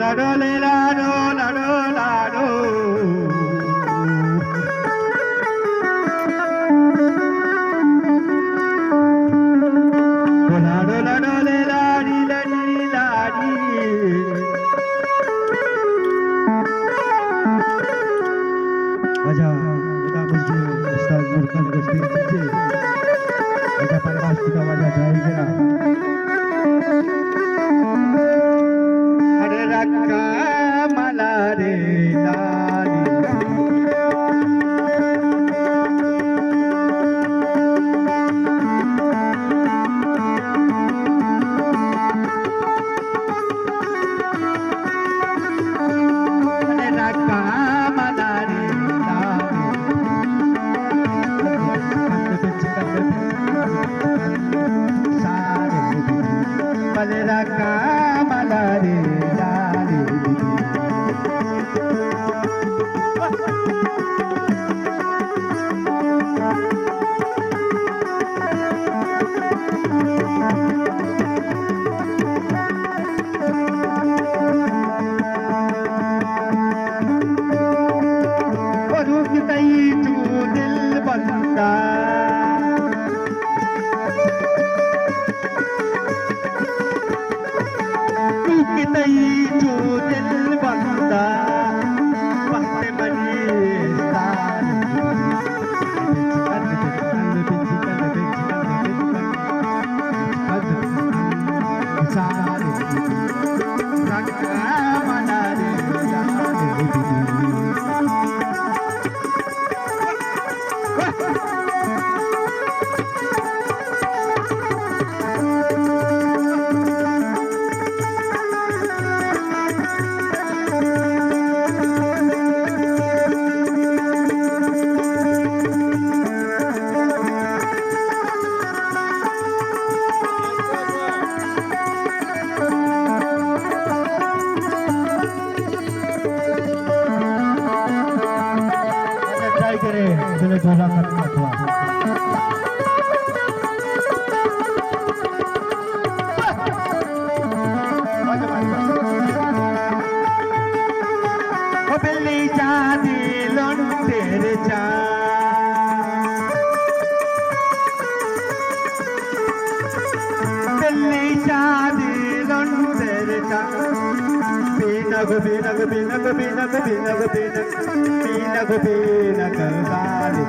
Lado লে Lado Lado Lado Lado Lado লে লাডি লাডি লাডি अच्छा उदा मुझे उस्ताद मुरकन गोष्टी कीजिए अच्छा परवास की आवाज जाए जरा अरे रक्का मला रे लाली अरे रक्का मला रे रक्का मला रे लाली रुकतई तू दिल बंदा रुकतई तू दिल बंदा पत्ते बनिस्तान रक्का मला रे लाली ट्राई करें चलो झोला खत्म हुआ ओ बिल्ली चांदी लोन तेरे बिल्ली चांदी लोन तेरे बीनग बीनग बीनग बीनग बीनग बीनग बीनग बीनग गाली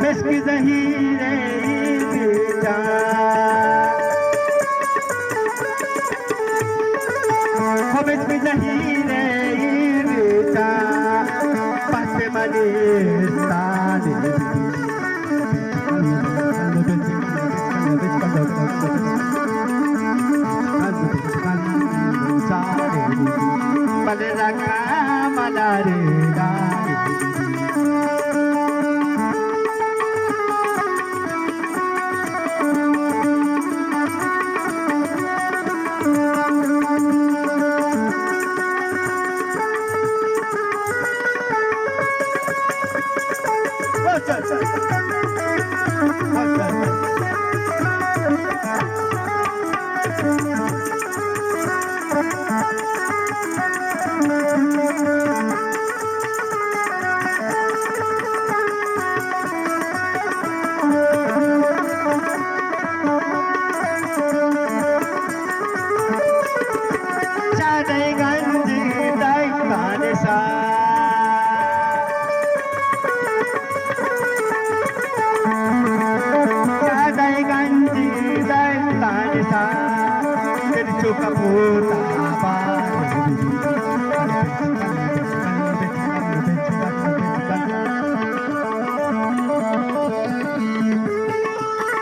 मिस्की ज़हीरे बेटा मिस्की ज़हीरे बेटा पत्ते बनिस्तान बले रक्का मला रे लाली Kapota